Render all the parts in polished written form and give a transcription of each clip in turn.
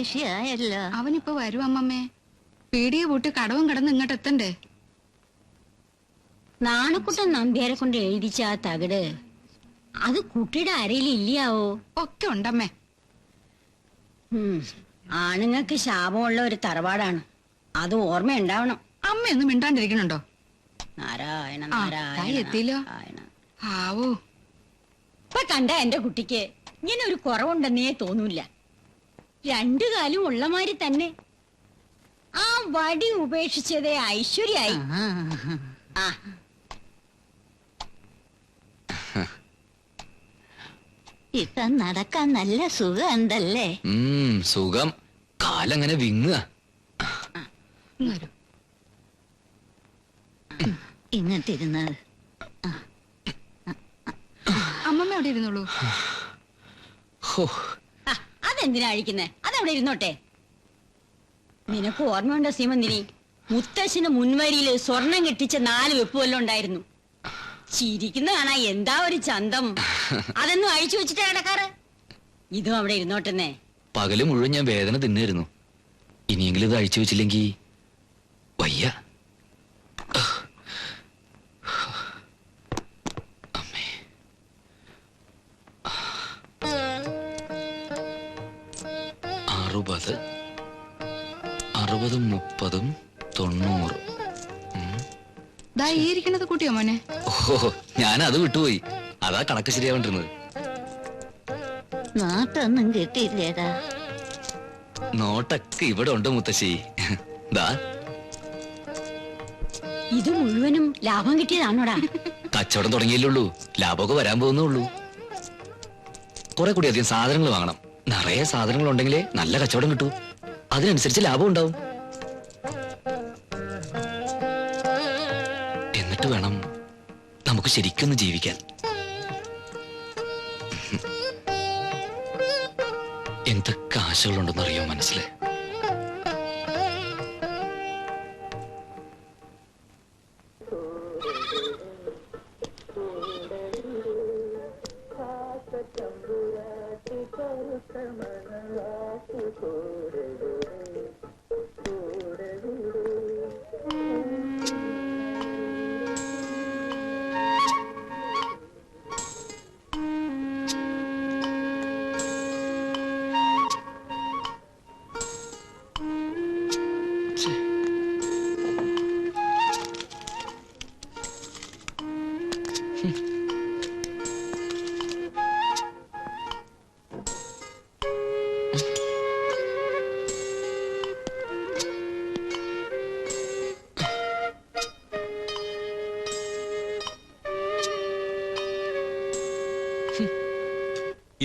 ദേഷ്യായല്ലോ. അവനിപ്പോ വരും അമ്മമ്മേ. പീടിയെ പൂട്ടി കടവും കിടന്ന് ഇങ്ങോട്ട് എത്തണ്ടേ? നാണക്കുട്ടൻ നമ്പ്യാരെ കൊണ്ട് എഴുതിച്ച ആ തകിട് അത് കുട്ടിയുടെ അരയിൽ ഇല്ലാവോ? ഒക്കെ ഉണ്ടമ്മേ. ആണുങ്ങൾക്ക് ശാപമുള്ള ഒരു തറവാടാണ്, അത് ഓർമ്മയുണ്ടാവണം. അമ്മയൊന്നും മിണ്ടാണ്ടിരിക്കണുണ്ടോ? നാരായണ എത്തിയില്ലോ. ആവോ, ഇപ്പൊ കണ്ട എന്റെ കുട്ടിക്ക് ഇങ്ങനെ ഒരു കുറവുണ്ടെന്നേ തോന്നൂല. രണ്ടു കാലും ഉള്ളമാതിരി തന്നെ. ആ വടി ഉപേക്ഷിച്ചതേ ഐശ്വര്യായി. ആ ഇപ്പൊ നടക്കാൻ നല്ല സുഖമുണ്ടല്ലേ? സുഖം. കാലങ്ങനെ വിങ്ങുക. ഇങ്ങോട്ടിരുന്നത് അമ്മമ്മ അവിടെ ഇരുന്നോളൂ. അതെന്തിനാ അഴിക്കുന്നേ? അതവിടെ ഇരുന്നോട്ടെ. നിനക്ക് ഓർമ്മയുണ്ടോ സീമന്തിനി? മുത്തശ്ശന് മുൻവരിയില് സ്വർണം കെട്ടിച്ച 4 വെപ്പ് വല്ലതും ഉണ്ടായിരുന്നു. ചിരിക്കുന്ന കാണാ എന്താ ഒരു ചന്തം. അതൊന്നും അഴിച്ചു വെച്ചിട്ടാ കിടക്കാറ്. ഇതും അവിടെ ഇരുന്നോട്ടെന്നേ. പകല് മുഴുവൻ ഞാൻ വേദന തിന്നായിരുന്നു. ഇനിയെങ്കിലും ഇത് അഴിച്ചു വെച്ചില്ലെങ്കി വയ്യ. അമ്മേ, 60, 60, 30, 90. ദാ ഈ ഇരിക്കണത് കൂട്ടിയോ മോനെ? ഓ, ഞാനത് വിട്ടുപോയി. അതാ കണക്ക് ശരിയാവണ്ടിരുന്നത്. നോട്ടൊന്നും കിട്ടിയില്ലേടാ. നോട്ടൊക്കെ ഇവിടെ ഉണ്ട് മുത്തശ്ശി. ദാ ഇത് മുഴുവനും ലാഭം കിട്ടിയതാണോടാ? കച്ചവടം തുടങ്ങിയല്ലുള്ളൂ, ലാഭമൊക്കെ വരാൻ പോകുന്നുള്ളൂ. കുറെ കൂടി അധികം സാധനങ്ങൾ വാങ്ങണം. നിറയെ സാധനങ്ങൾ ഉണ്ടെങ്കിലേ നല്ല കച്ചവടം കിട്ടൂ. അതിനനുസരിച്ച് ലാഭം ഉണ്ടാവും. എന്നിട്ട് വേണം നമുക്ക് ശരിക്കൊന്ന് ജീവിക്കാൻ. എന്തൊക്കെ ആശകളുണ്ടെന്നറിയോ മനസ്സിലെ?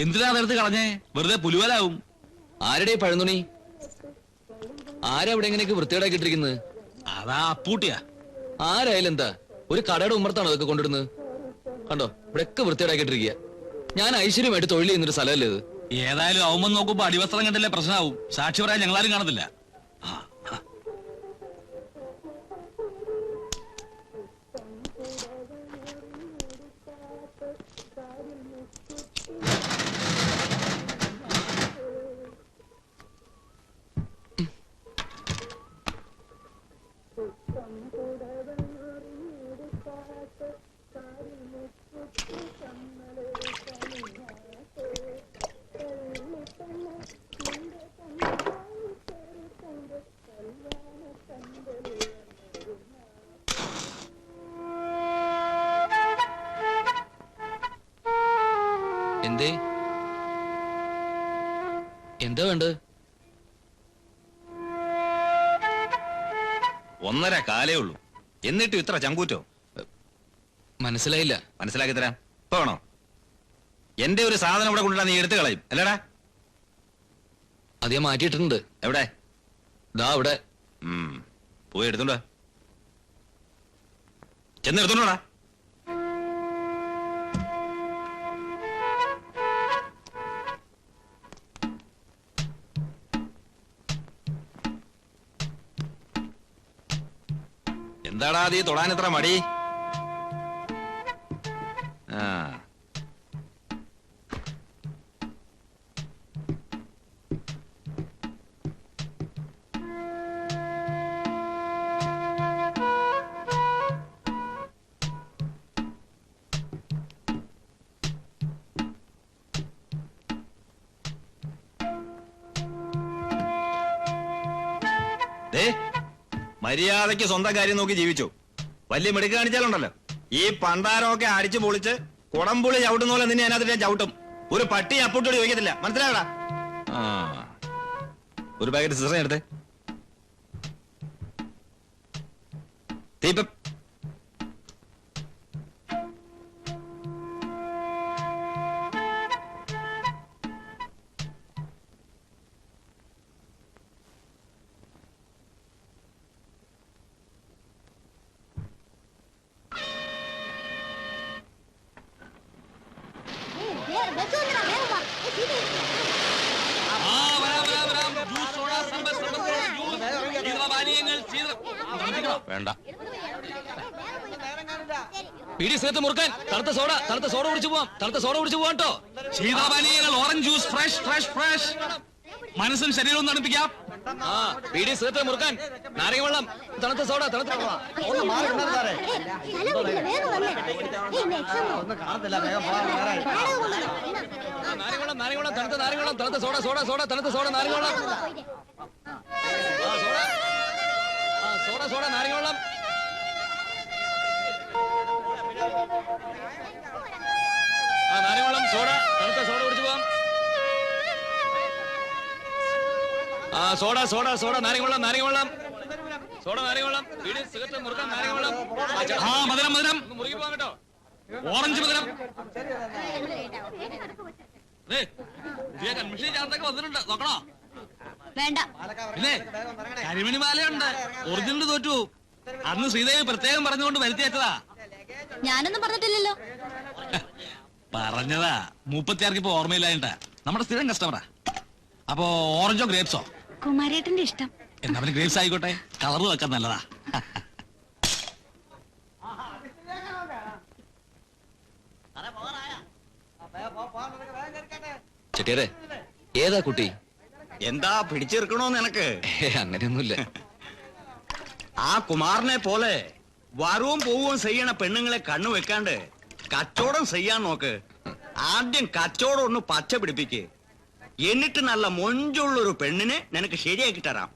എന്തിനാ അതെടുത്ത് കളഞ്ഞേ? വെറുതെ പുലുവലാവും. ആരുടെ പഴന്തുണി? ആരവിടെ എങ്ങനെയൊക്കെ വൃത്തികേടാക്കിട്ടിരിക്കുന്നത്? അതാ അപ്പൂട്ടിയാ. ആരായാലും എന്താ, ഒരു കടയുടെ ഉമ്മർത്താണ് അതൊക്കെ കൊണ്ടിടുന്നത്. കണ്ടോ, ഇവിടെയൊക്കെ വൃത്തികേടാക്കിട്ടിരിക്കുക. ഞാൻ ഐശ്വര്യമായിട്ട് തൊഴിൽ ചെയ്യുന്നൊരു സ്ഥലമല്ലേ ഇത്? ഏതായാലും അവൻ നോക്കുമ്പോ അടിവസ്ത്രം കണ്ടല്ലേ പ്രശ്നമാവും. സാക്ഷി പറയാൻ ഞങ്ങളാരും കാണത്തില്ല. എന്തേ, എന്താ വേണ്ടത്? 1.5 കാലേ ഉള്ളൂ, എന്നിട്ടും ഇത്ര ചങ്കൂറ്റോ? മനസ്സിലായില്ല. മനസ്സിലാക്കി തരാം. ഇപ്പൊ വേണോ? എന്റെ ഒരു സാധനം ഇവിടെ കൊണ്ടുവരാൻ നീ എടുത്തു കളയും അല്ലേടാ? അത് ഞാൻ മാറ്റിയിട്ടുണ്ട്. എവിടെ? ദാ അവിടെ. പോയി എടുത്തോണ്ടാ, ചെന്നെടുത്തോണ്ടാ. എന്താടാ നീ തൊടാൻ എത്ര മടി? മര്യാദയ്ക്ക് സ്വന്തം കാര്യം നോക്കി ജീവിച്ചു. വലിയ മിടുക്ക് കാണിച്ചാലുണ്ടല്ലോ, ഈ പണ്ടാരമൊക്കെ അടിച്ചു പൊളിച്ച് കുടംപുളി ചവിട്ടുന്ന പോലെ നിന്നെ അതിനകത്ത് ഞാൻ ചവിട്ടും. ഒരു പട്ടി അപ്പൂട്ടോട് ചോദിക്കത്തില്ല, മനസ്സിലായടാ? ആ, ഒരു പാക്കറ്റ് സിസറ എടുത്തേ. തീപ്പ വേണ്ട. പീടി സേത്ത് മുറുക്കാൻ തണുത്ത സോഡ കുടിച്ചു പോവാം. തണുത്ത സോഡ കുടിച്ചു പോവാം കേട്ടോ. ശീതപാനീയങ്ങൾ, orange juice, fresh fresh fresh. മനസ്സും ശരീരവും തണുപ്പിക്കാം. ആ പീടി സേത്ത് മുറുക്കാൻ നാരങ്ങ വെള്ളം, തണുത്ത സോഡ, തണുത്ത നാരങ്ങ വെള്ളം, തണുത്ത നാരങ്ങ വെള്ളം, തണുത്ത സോഡ, തണുത്ത സോഡ, നാരങ്ങ വെള്ളം, സോഡ, നാരങ്ങ വെള്ളം. നാരങ്ങ വെള്ളം, സോഡ, തണുത്ത സോഡ കുടിച്ചു പോവാം. സോഡ, നാരങ്ങ വെള്ളം, സോഡ, നാരങ്ങ വെള്ളം, വീട് സിഗരറ്റ് മുറുക്കാൻ നാരങ്ങ വെള്ളം. മധുരം മുറുകി പോവാം കേട്ടോ. ഓറഞ്ച് മധുരം. കൺമിഷൻ ചാർത്തൊക്കെ വന്നിട്ടുണ്ട്, നോക്കണോ? വേണ്ട. പിന്നെ കരിമണി മാലയുണ്ട്, ഒറിജിനൽ തോറ്റു. അന്ന് ശ്രീദേവി പ്രത്യേകം പറഞ്ഞുകൊണ്ട് വരുത്തി വെച്ചതാ. ഞാനൊന്നും പറഞ്ഞിട്ടില്ലല്ലോ. പറഞ്ഞതാ, 36 ഇപ്പൊ ഓർമ്മയില്ലായിട്ടാ. നമ്മുടെ സ്ഥിരം കസ്റ്റമറാ. അപ്പോ ഓറഞ്ചോ ഗ്രേപ്സോ? കുമാരേട്ടന്റെ ഇഷ്ടം. എന്നാ പിന്നെ ഗ്രേപ്സ് ആയിക്കോട്ടെ, കളറ് വെക്കാൻ നല്ലതാ. ചെട്ടിയാരെ, ഏതാ കുട്ടി? എന്താ പിടിച്ചെടുക്കണോ നിനക്ക്? അങ്ങനെയൊന്നുമില്ല. ആ കുമാറിനെ പോലെ വരവും പോവുകയും ചെയ്യണ പെണ്ണുങ്ങളെ കണ്ണു വെക്കാണ്ട് കച്ചവടം ചെയ്യാൻ നോക്ക്. ആദ്യം കച്ചവടം ഒന്ന് പച്ച പിടിപ്പിക്ക്. എന്നിട്ട് നല്ല മൊഞ്ചുള്ളൊരു പെണ്ണിനെ നിനക്ക് ശരിയാക്കി തരാം.